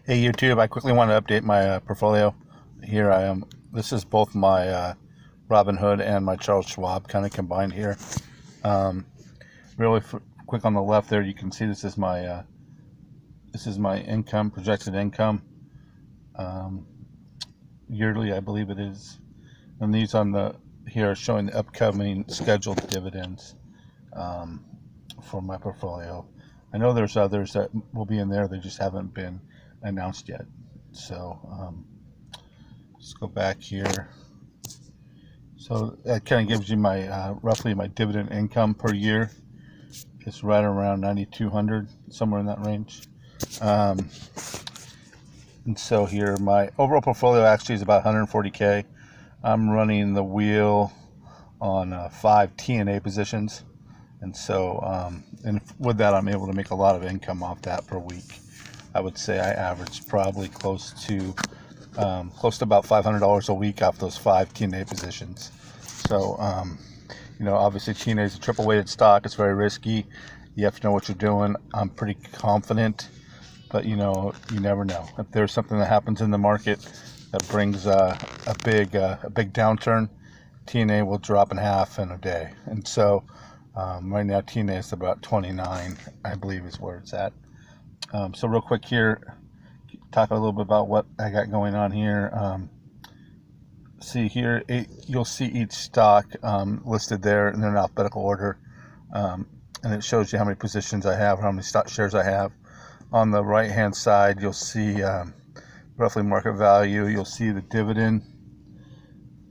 Hey YouTube, I quickly want to update my portfolio. Here I am. This is both my Robinhood and my Charles Schwab kind of combined here. Um, really quick on the left there, you can see this is my income, projected income, yearly, I believe it is. And these on the here are showing the upcoming scheduled dividends for my portfolio. I know there's others that will be in there, they just haven't been announced yet. So let's go back here. So that kind of gives you my roughly my dividend income per year. It's right around 9,200, somewhere in that range. And so here my overall portfolio actually is about 140K. I'm running the wheel on 5 TNA positions, and so and with that I'm able to make a lot of income off that per week. I would say I average probably close to about $500 a week off those 5 TNA positions. So obviously TNA is a triple weighted stock. It's very risky. You have to know what you're doing. I'm pretty confident, but you never know. If there's something that happens in the market that brings a big downturn, TNA will drop in half in a day. And so right now TNA is about 29, I believe, is where it's at. So real quick here, talk a little bit about what I got going on here. See here, you'll see each stock listed there in an alphabetical order, and it shows you how many positions I have, how many stock shares I have. On the right hand side, you'll see roughly market value. You'll see the dividend.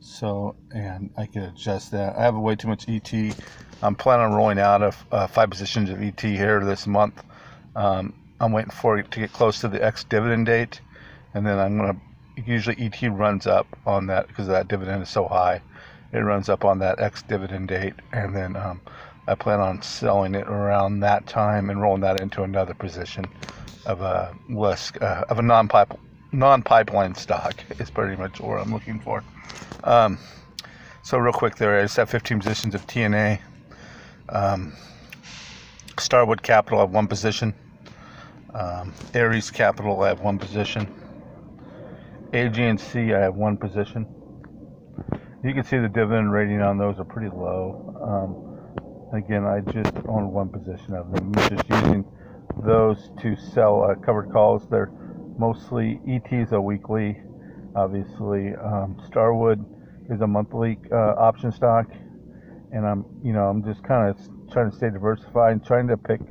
So, and I can adjust that. I have way too much ET. I'm planning on rolling out of 5 positions of ET here this month. I'm waiting for it to get close to the ex-dividend date, and then I'm going to, usually ET runs up on that because that dividend is so high. It runs up on that ex-dividend date, and then I plan on selling it around that time and rolling that into another position of a non-pipeline stock is pretty much what I'm looking for. So real quick there, I just have 15 positions of TNA. Starwood Capital, I have 1 position. Ares Capital, I have 1 position. AG&C, I have 1 position. You can see the dividend rating on those are pretty low. Again, I just own 1 position of them. I'm just using those to sell covered calls. They're mostly ETs a weekly, obviously. Starwood is a monthly option stock, and I'm just kind of trying to stay diversified and trying to pick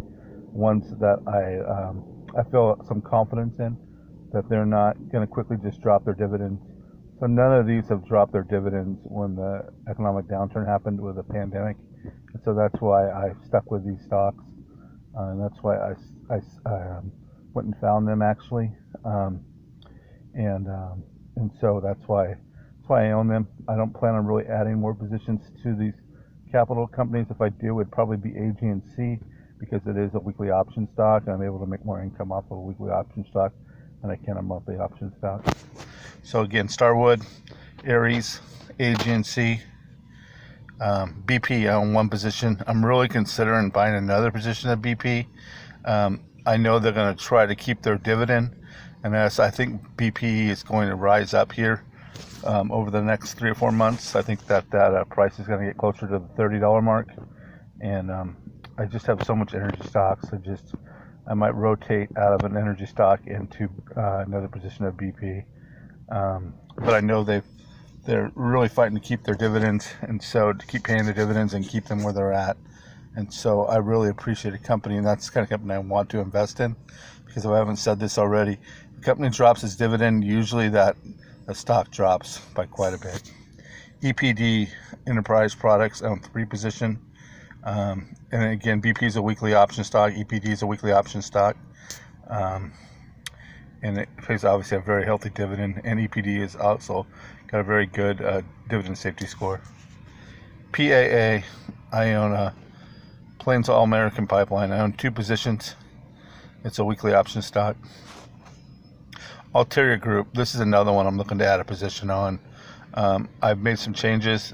ones that I feel some confidence in, that they're not going to quickly just drop their dividends. So none of these have dropped their dividends when the economic downturn happened with the pandemic, and so that's why I stuck with these stocks, and that's why I went and found them actually, and so that's why I own them. I don't plan on really adding more positions to these capital companies. If I do, it would probably be AG&C, because it is a weekly option stock, and I'm able to make more income off of a weekly option stock than I can a monthly option stock. So again, Starwood, Ares, AG&C, BP, I own 1 position. I'm really considering buying another position of BP. I know they're going to try to keep their dividend, and as I think BP is going to rise up here over the next 3 or 4 months. I think that price is going to get closer to the $30 mark, and I just have so much energy stocks. I might rotate out of an energy stock into another position of BP. But I know they're really fighting to keep their dividends, and so to keep paying their dividends and keep them where they're at. And so I really appreciate a company, and that's the kind of company I want to invest in, because if I haven't said this already, if the company drops its dividend, usually the stock drops by quite a bit. EPD, Enterprise Products, I own 3 position. And again, BP is a weekly option stock. EPD is a weekly option stock. And it pays obviously a very healthy dividend. And EPD is also got a very good dividend safety score. PAA, I own a Plains All American Pipeline. I own 2 positions. It's a weekly option stock. Ulterior Group, this is another one I'm looking to add a position on. I've made some changes.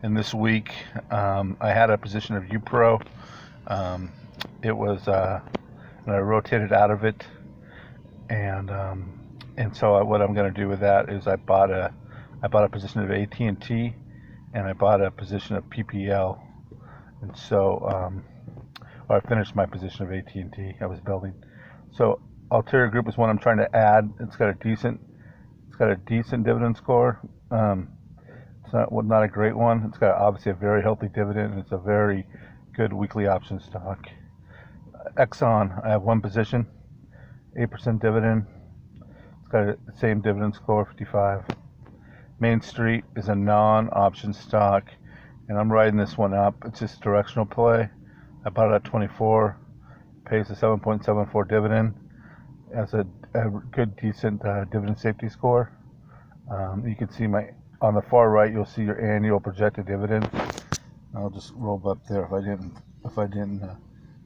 And this week, I had a position of UPRO. It was, and I rotated out of it. and so what I'm going to do with that is I bought a position of AT&T, and I bought a position of PPL, and so or I finished my position of AT&T I was building. So Ulterior Group is one I'm trying to add. It's got a decent dividend score. It's not a great one. It's got obviously a very healthy dividend, and it's a very good weekly option stock. Exxon, I have one position, 8% dividend. It's got the same dividend score, 55. Main Street is a non-option stock, and I'm riding this one up. It's just a directional play. I bought it at 24, pays a 7.74 dividend. It has a good, decent dividend safety score. You can see on the far right, you'll see your annual projected dividend. I'll just roll up there if I didn't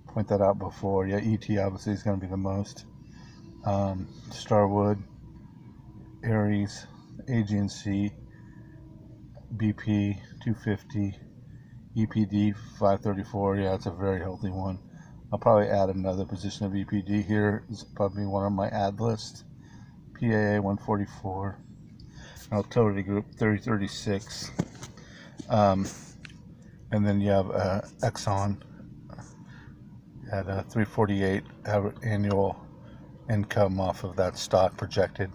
point that out before. Yeah, ET obviously is going to be the most. Starwood, Aries, AG&C, BP 250, EPD 534. Yeah, it's a very healthy one. I'll probably add another position of EPD here. It's probably one on my ad list. PAA 144. Utility Group 3036. And then you have Exxon at 348. Have annual income off of that stock projected.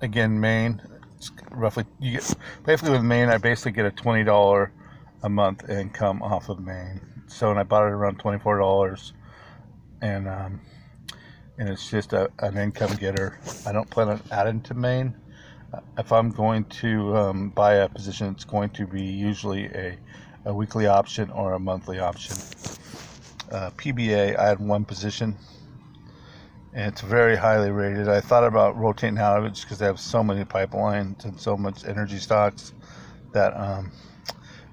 Again, Maine, it's roughly, you get basically with Maine, I basically get a $20 a month income off of Maine. So, and I bought it around $24, and it's just an income getter. I don't plan on adding to Maine. If I'm going to buy a position, it's going to be usually a weekly option or a monthly option. PBA, I had one position, and it's very highly rated. I thought about rotating out of it just because they have so many pipelines and so much energy stocks that,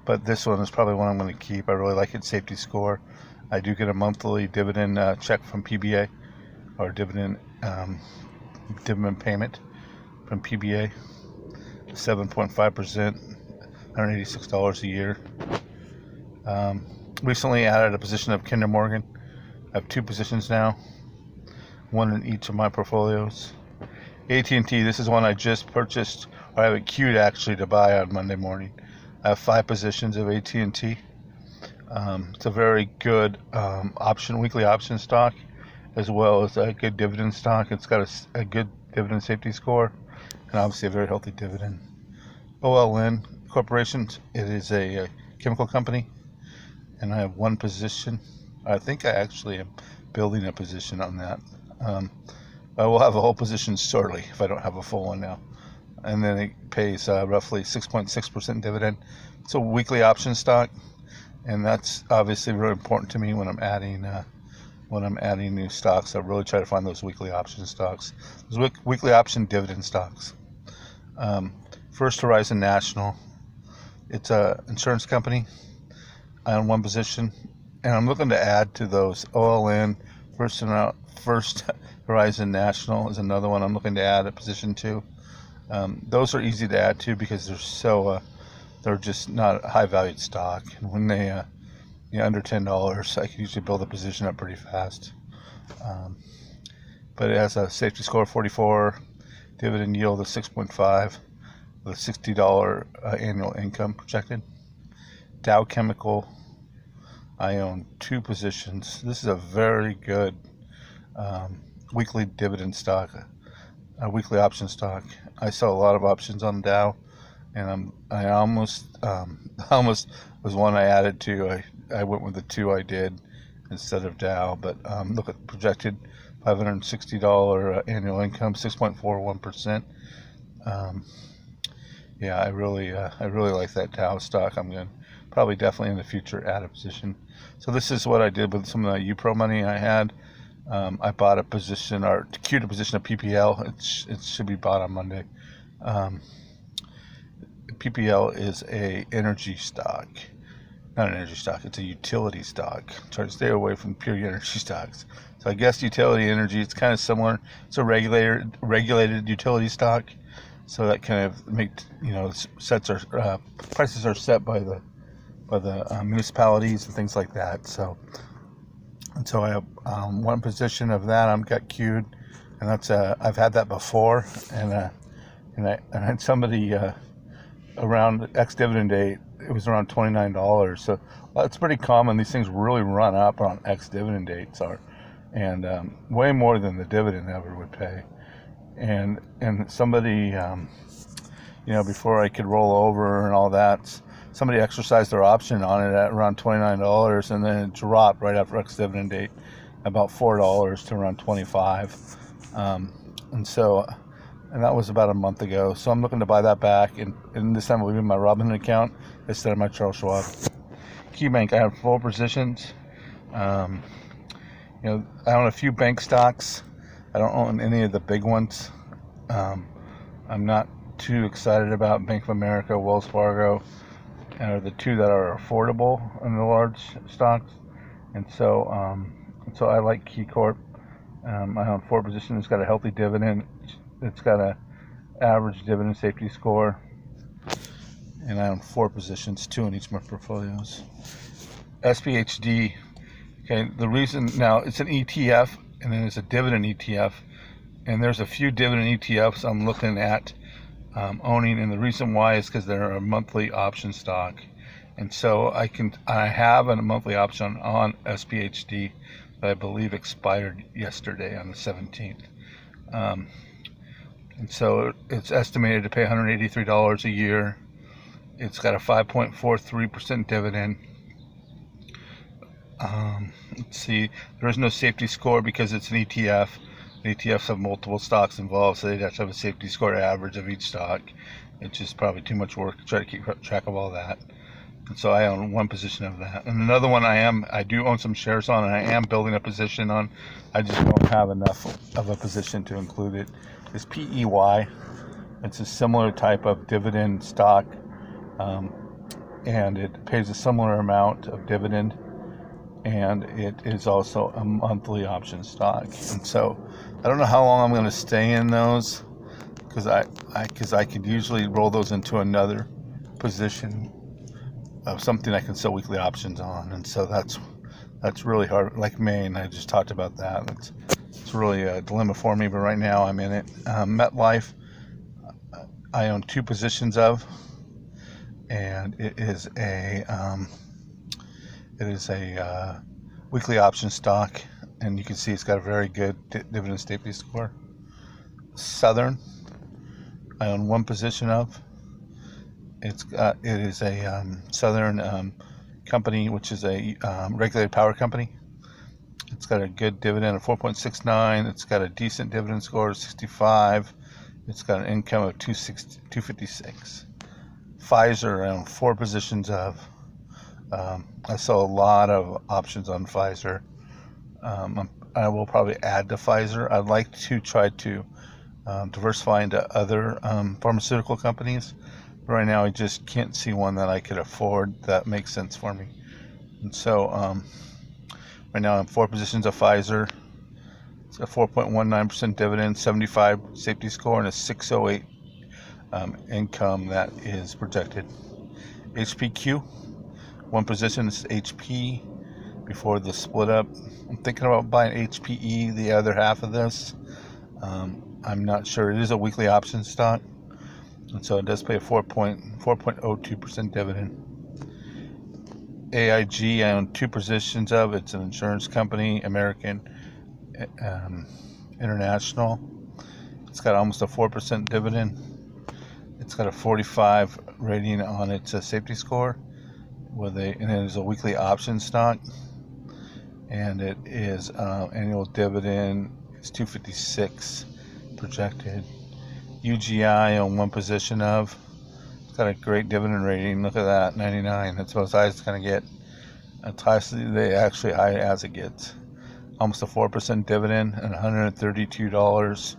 but this one is probably one I'm going to keep. I really like its safety score. I do get a monthly dividend check from PBA, or dividend payment from PBA, 7.5%, $186 a year. Recently added a position of Kinder Morgan. I have two positions now, one in each of my portfolios. AT&T, this is one I just purchased, or I have it queued actually to buy on Monday morning. I have 5 positions of AT&T. It's a very good weekly option stock, as well as a good dividend stock. It's got a good dividend safety score, and obviously a very healthy dividend. OLN Corporation, it is a chemical company, and I have one position. I think I actually am building a position on that. I will have a whole position shortly if I don't have a full one now. And then it pays roughly 6.6% dividend. It's a weekly option stock, and that's obviously really important to me when I'm adding new stocks. I really try to find those weekly option stocks, those weekly option dividend stocks. First Horizon National, it's a insurance company. I own one position, and I'm looking to add to those. OLN, First Horizon National is another one I'm looking to add a position to. Those are easy to add to because they're just not a high valued stock, and when they under $10, I can usually build a position up pretty fast. But it has a safety score of 44, dividend yield of 6.5, with a $60 annual income projected. Dow Chemical, I own 2 positions. This is a very good weekly dividend stock, a weekly option stock. I sell a lot of options on Dow, and I almost was one I added to. I went with the 2 I did instead of Dow, but look at projected $560 annual income, 6.41%. Yeah, I really like that Dow stock. I'm going to probably definitely in the future add a position. So this is what I did with some of the UPRO money I had. I bought a position, or queued a position of PPL. It should be bought on Monday. PPL is a energy stock. Not an energy stock, it's a utility stock. Try to stay away from pure energy stocks. So I guess utility energy, it's kind of similar. It's a regulated utility stock. So that kind of prices are set by the municipalities and things like that. So And so I have one position of that I'm got queued, and that's I've had that before, and I had somebody around ex-dividend date. It was around $29, so it's pretty common. These things really run up on ex-dividend dates and way more than the dividend ever would pay. And somebody, before I could roll over and all that, somebody exercised their option on it at around $29, and then it dropped right after ex-dividend date, about $4 to around $25. And that was about a month ago. So I'm looking to buy that back, and this time I'll leave in my Robinhood account instead of my Charles Schwab. KeyBank, I have 4 positions. I own a few bank stocks. I don't own any of the big ones. I'm not too excited about Bank of America, Wells Fargo, are the 2 that are affordable in the large stocks. And so I like KeyCorp. I own 4 positions. It's got a healthy dividend. It's got a average dividend safety score. And I own 4 positions, 2 in each of my portfolios. SPHD. Okay, the reason now it's an ETF, and then it's a dividend ETF, and there's a few dividend ETFs I'm looking at owning, and the reason why is because they're a monthly option stock, and so I have a monthly option on SPHD that I believe expired yesterday on the 17th, and so it's estimated to pay $183 a year. It's got a 5.43% dividend. Let's see, there is no safety score because it's an ETF. The ETFs have multiple stocks involved, so they'd have to have a safety score average of each stock. It's just probably too much work to try to keep track of all that. And so I own 1 position of that. And another one I do own some shares on, and I am building a position on. I just don't have enough of a position to include it. Is PEY. It's a similar type of dividend stock, and it pays a similar amount of dividend. And it is also a monthly option stock, and so I don't know how long I'm going to stay in those, because I could usually roll those into another position of something I can sell weekly options on, and so that's really hard. Like Maine, I just talked about that. It's really a dilemma for me, but right now I'm in it. MetLife, I own 2 positions of, and it is a weekly option stock, and you can see it's got a very good dividend safety score. Southern, I own 1 position of. It is a Southern company, which is a regulated power company. It's got a good dividend of 4.69. It's got a decent dividend score of 65. It's got an income of 256. Pfizer, I own 4 positions of. I saw a lot of options on Pfizer. I will probably add to Pfizer. I'd like to try to diversify into other pharmaceutical companies. But right now, I just can't see one that I could afford that makes sense for me. And so right now, I'm 4 positions of Pfizer. It's a 4.19% dividend, 75 safety score, and a 608 income that is projected. HPQ. 1 position is HP before the split up. I'm thinking about buying HPE, the other half of this. I'm not sure. It is a weekly option stock, and so it does pay a 4.02% dividend. AIG, I own 2 positions of. It's an insurance company, American International. It's got almost a 4% dividend. It's got a 45 rating on its safety score. And it is a weekly option stock, and it is annual dividend is $256 projected. UGI on 1 position of. It's got a great dividend rating. Look at that, 99. That's about as high as it's going to get. That's actually high as it gets. Almost a 4% dividend and $132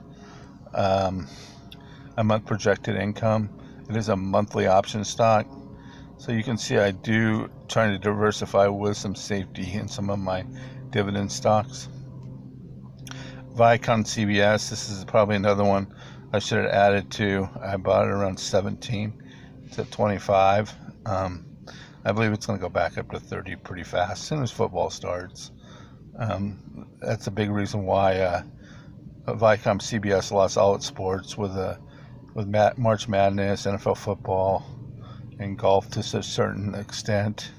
a month projected income. It is a monthly option stock. So you can see I do trying to diversify with some safety in some of my dividend stocks. Vicon CBS, this is probably another one I should have added to. I bought it around 17. It's at 25. I believe it's going to go back up to 30 pretty fast as soon as football starts. That's a big reason why Viacom CBS lost all its sports with March Madness, NFL football, and golf to a certain extent,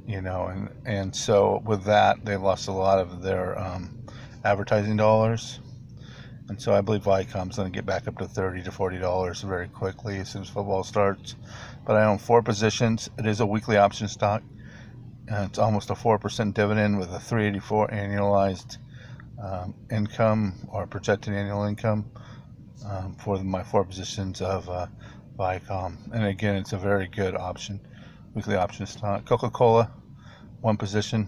and so with that they lost a lot of their advertising dollars, and so I believe Viacom's going to get back up to $30 to $40 very quickly as soon as football starts. But I own 4 positions. It is a weekly option stock. It's almost a 4% dividend with a 384 annualized income, or projected annual income, for my 4 positions of Viacom. And again, it's a very good weekly option stock. Coca-Cola, 1 position,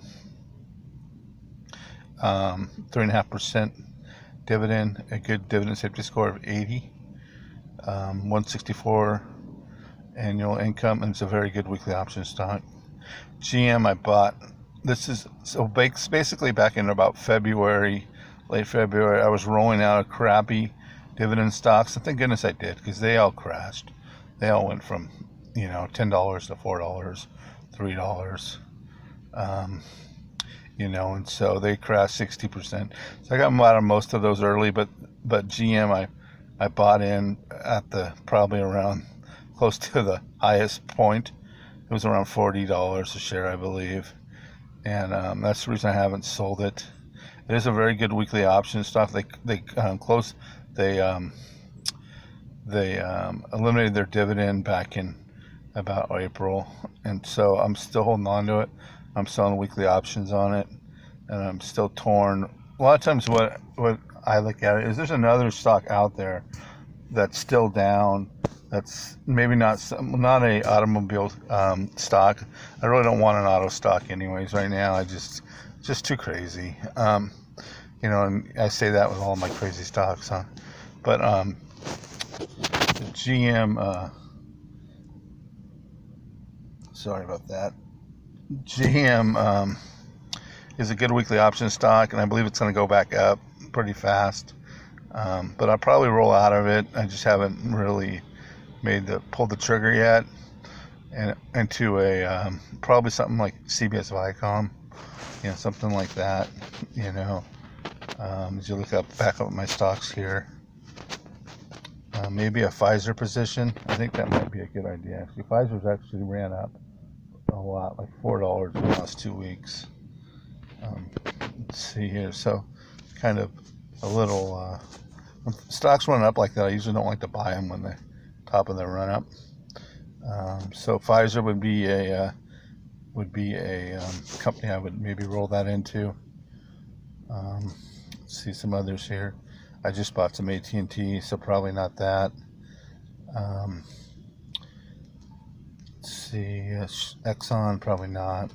3.5% dividend, a good dividend safety score of 80, 164 annual income, and it's a very good weekly option stock. GM I bought. This is basically back in about late February, I was rolling out of crappy dividend stocks, and thank goodness I did, because they all crashed. They all went from $10 to $4, $3, and so they crashed 60%. So I got out of most of those early, but GM I bought in at probably around close to the highest point. It was around $40 a share, I believe, and that's the reason I haven't sold it. It is a very good weekly option stock. They eliminated their dividend back in about April, and so I'm still holding on to it. I'm selling weekly options on it, and I'm still torn. A lot of times, what I look at it is there's another stock out there that's still down. That's maybe not a automobile stock. I really don't want an auto stock anyways right now. Just too crazy. And I say that with all my crazy stocks, huh? But GM, sorry about that. GM is a good weekly option stock, and I believe it's going to go back up pretty fast. But I'll probably roll out of it. I just haven't really pulled the trigger yet, and into a probably something like CBS Viacom, something like that. As you look back up my stocks here, maybe a Pfizer position. I think that might be a good idea. Actually, Pfizer's actually ran up a lot, like $4 in the last 2 weeks. Let's see here. So, kind of a little. When stocks run up like that, I usually don't like to buy them when they're top of their run up. So Pfizer would be a company I would maybe roll that into. Let's see some others here. I just bought some AT&T, so probably not that. Let's see, Exxon, probably not.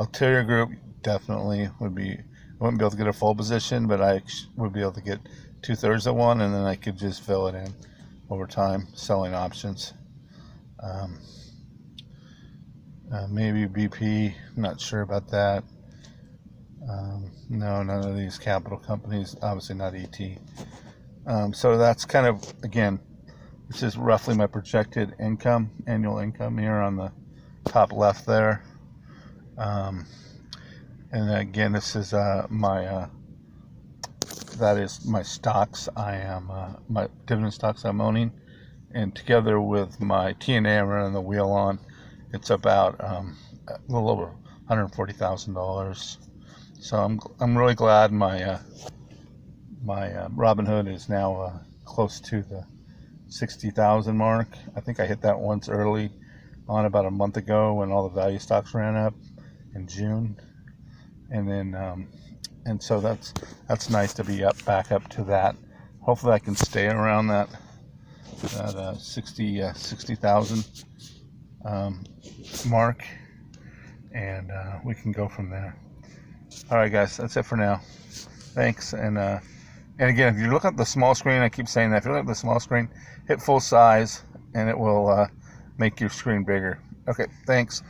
Ulterior Group definitely would be. I wouldn't be able to get a full position, but I would be able to get 2/3 of one, and then I could just fill it in over time, selling options. Maybe BP, I'm not sure about that. No, none of these capital companies, obviously not ET. So that's kind of, again, this is roughly my projected annual income here on the top left there. And again, this is that is my stocks. My dividend stocks I'm owning, and together with my TNA I'm running the wheel on, it's about a little over $140,000. So I'm really glad my Robinhood is now close to the 60,000 mark. I think I hit that once early on about a month ago when all the value stocks ran up in June, and then and so that's nice to be back up to that. Hopefully I can stay around that 60,000 mark, and we can go from there. All right, guys, that's it for now. Thanks, and again, if you look at the small screen, I keep saying that, if you look at the small screen, hit full size, and it will make your screen bigger. Okay, thanks.